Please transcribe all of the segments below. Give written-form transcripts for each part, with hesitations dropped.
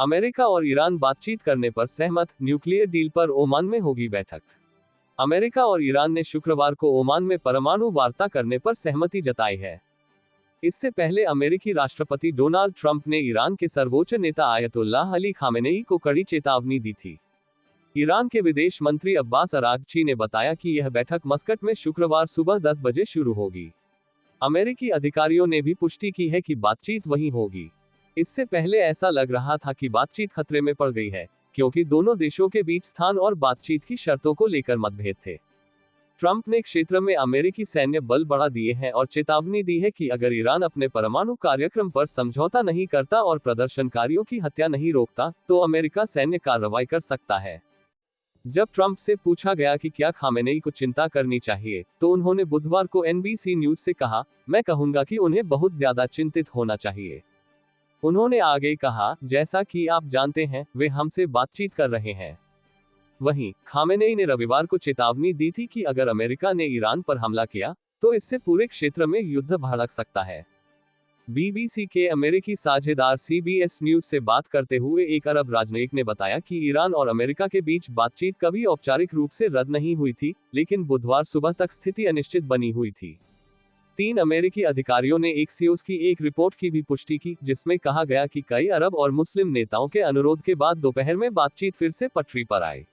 America और Iran बातचीत करने पर सहमत, न्यूक्लियर डील पर ओमान में होगी बैठक। अमेरिका और ईरान ने शुक्रवार को ओमान में परमाणु वार्ता करने पर सहमति जताई है। इससे पहले अमेरिकी राष्ट्रपति डोनाल्ड ट्रंप ने ईरान के सर्वोच्च नेता आयतुल्लाह अली खामेनेई को कड़ी चेतावनी दी थी। ईरान के विदेश मंत्री अब्बास अरागची ने बताया कि यह बैठक मस्कट में शुक्रवार सुबह 10 बजे शुरू होगी। अमेरिकी अधिकारियों ने भी पुष्टि की है कि बातचीत वहीं होगी। इससे पहले ऐसा लग रहा था कि बातचीत खतरे में पड़ गई है, क्योंकि दोनों देशों के बीच स्थान और बातचीत की शर्तों को लेकर मतभेद थे। ट्रंप ने क्षेत्र में अमेरिकी सैन्य बल बढ़ा दिए हैं और चेतावनी दी है कि अगर ईरान अपने परमाणु कार्यक्रम पर समझौता नहीं करता और प्रदर्शनकारियों की हत्या नहीं रोकता, तो अमेरिका सैन्य कार्रवाई कर सकता है। जब ट्रंप से पूछा गया कि क्या खामेनेई को चिंता करनी चाहिए, तो उन्होंने बुधवार को एनबीसी न्यूज से कहा, मैं कहूंगा कि उन्हें बहुत ज्यादा चिंतित होना चाहिए। उन्होंने आगे कहा, जैसा कि आप जानते हैं, वे हमसे बातचीत कर रहे हैं। वहीं खामेनेई ने रविवार को चेतावनी दी थी कि अगर अमेरिका ने ईरान पर हमला किया, तो इससे पूरे क्षेत्र में युद्ध भड़क सकता है। बीबीसी के अमेरिकी साझेदार सीबीएस न्यूज से बात करते हुए एक अरब राजनयिक ने बताया कि ईरान और अमेरिका के बीच बातचीत कभी औपचारिक रूप से रद्द नहीं हुई थी, लेकिन बुधवार सुबह तक स्थिति अनिश्चित बनी हुई थी। 3 अमेरिकी अधिकारियों ने एक्सियोस की एक रिपोर्ट की भी पुष्टि की, जिसमें कहा गया कि कई अरब और मुस्लिम नेताओं के अनुरोध के बाद दोपहर में बातचीत फिर से पटरी पर आई।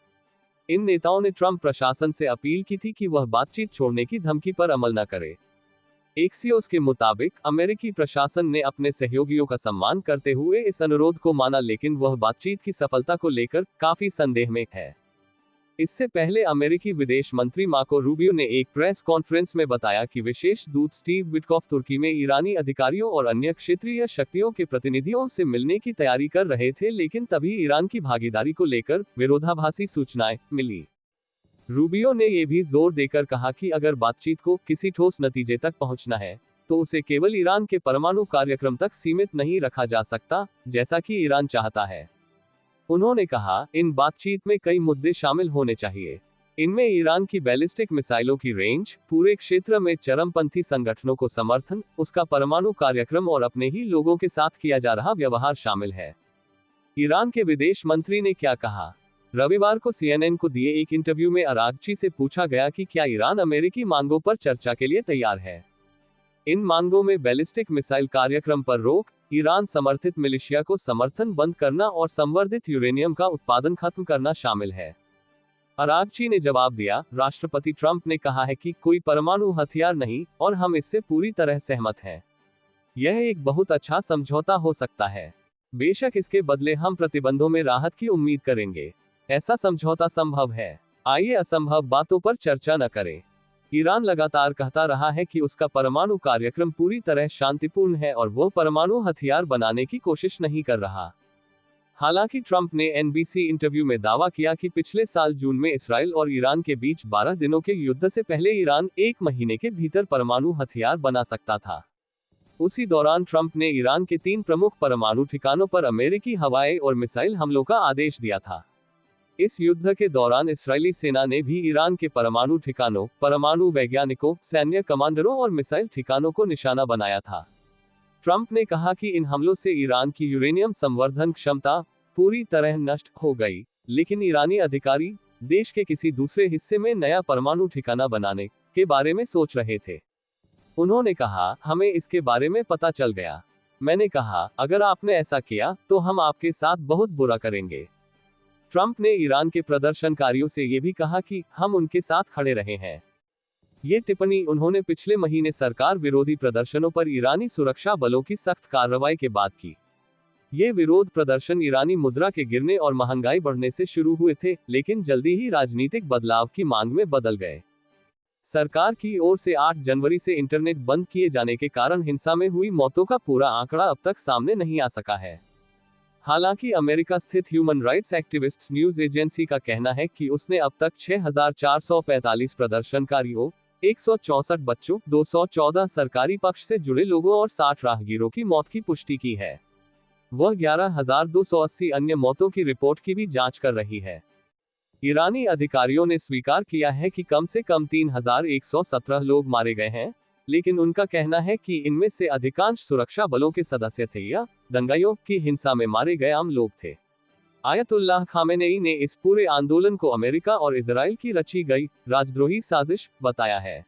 इन नेताओं ने ट्रंप प्रशासन से अपील की थी कि वह बातचीत छोड़ने की धमकी पर अमल न करे। एक्सियोस के मुताबिक अमेरिकी प्रशासन ने अपने सहयोगियों का सम्मान करते हुए इस अनुरोध को माना, लेकिन वह बातचीत की सफलता को लेकर काफी संदेह में है। इससे पहले अमेरिकी विदेश मंत्री मार्को रूबियो ने एक प्रेस कॉन्फ्रेंस में बताया कि विशेष दूत स्टीव विटकॉफ तुर्की में ईरानी अधिकारियों और अन्य क्षेत्रीय शक्तियों के प्रतिनिधियों से मिलने की तैयारी कर रहे थे, लेकिन तभी ईरान की भागीदारी को लेकर विरोधाभासी सूचनाएं मिली। रूबियो ने यह भी जोर देकर कहा कि अगर बातचीत को किसी ठोस नतीजे तक पहुंचना है, तो उसे केवल ईरान के परमाणु कार्यक्रम तक सीमित नहीं रखा जा सकता, जैसा कि ईरान चाहता है। उन्होंने कहा, इन बातचीत में कई मुद्दे शामिल होने चाहिए। इनमें ईरान की बैलिस्टिक मिसाइलों की रेंज, पूरे क्षेत्र में चरमपंथी संगठनों को समर्थन, उसका परमाणु कार्यक्रम और अपने ही लोगों के साथ किया जा रहा व्यवहार शामिल है। ईरान के विदेश मंत्री ने क्या कहा? रविवार को सीएनएन को दिए एक इंटरव्यू में अरागची से पूछा गया कि क्या ईरान अमेरिकी मांगों पर चर्चा के लिए तैयार है। इन मांगों में बैलिस्टिक मिसाइल कार्यक्रम पर रोक, ईरान समर्थित मिलिशिया को समर्थन बंद करना और संवर्धित यूरेनियम का उत्पादन खत्म करना शामिल है। अरागची ने जवाब दिया, राष्ट्रपति ट्रंप ने कहा है कि कोई परमाणु हथियार नहीं और हम इससे पूरी तरह सहमत हैं। यह एक बहुत अच्छा समझौता हो सकता है। बेशक इसके बदले हम प्रतिबंधों में राहत की उम्मीद करेंगे। ऐसा समझौता संभव है। आइए असंभव बातों पर चर्चा न करें। ईरान लगातार कहता रहा है कि उसका परमाणु कार्यक्रम पूरी तरह शांतिपूर्ण है और वह परमाणु हथियार बनाने की कोशिश नहीं कर रहा। हालांकि ट्रंप ने एनबीसी इंटरव्यू में दावा किया कि पिछले साल जून में इसराइल और ईरान के बीच 12 दिनों के युद्ध से पहले ईरान 1 महीने के भीतर परमाणु हथियार बना सकता था। उसी दौरान ट्रंप ने ईरान के 3 प्रमुख परमाणु ठिकानों पर अमेरिकी हवाई और मिसाइल हमलों का आदेश दिया था। इस युद्ध के दौरान इस्राएली सेना ने भी ईरान के परमाणु ठिकानों, परमाणु वैज्ञानिकों, सैन्य कमांडरों और मिसाइल ठिकानों को निशाना बनाया था। ट्रंप ने कहा कि इन हमलों से ईरान की यूरेनियम संवर्धन क्षमता पूरी तरह नष्ट हो गई, लेकिन ईरानी अधिकारी देश के किसी दूसरे हिस्से में नया परमाणु ठिकाना बनाने के बारे में सोच रहे थे। उन्होंने कहा, हमें इसके बारे में पता चल गया। मैंने कहा, अगर आपने ऐसा किया तो हम आपके साथ बहुत बुरा करेंगे। ट्रंप ने ईरान के प्रदर्शनकारियों से यह भी कहा कि हम उनके साथ खड़े रहे हैं। ये टिप्पणी उन्होंने पिछले महीने सरकार विरोधी प्रदर्शनों पर ईरानी सुरक्षा बलों की सख्त कार्रवाई के बाद की। ये विरोध प्रदर्शन ईरानी मुद्रा के गिरने और महंगाई बढ़ने से शुरू हुए थे, लेकिन जल्दी ही राजनीतिक बदलाव की मांग में बदल गए। सरकार की ओर से 8 जनवरी से इंटरनेट बंद किए जाने के कारण हिंसा में हुई मौतों का पूरा आंकड़ा अब तक सामने नहीं आ सका है। हालांकि अमेरिका स्थित human rights activists news agency का कहना है कि उसने अब तक 6,445 प्रदर्शनकारियों, 164 बच्चों, 214 सरकारी पक्ष से जुड़े लोगों और 60 राहगीरों की मौत की पुष्टि की है। वह 11,280 अन्य मौतों की रिपोर्ट की भी जांच कर रही है। ईरानी अधिकारियों ने स्वीकार किया है कि कम से कम 3,117 लोग मारे गए हैं, लेकिन उनका कहना है कि इनमें से अधिकांश सुरक्षा बलों के सदस्य थे या दंगाइयों की हिंसा में मारे गए आम लोग थे। आयतुल्लाह खामेनेई ने इस पूरे आंदोलन को अमेरिका और इजराइल की रची गई राजद्रोही साजिश बताया है।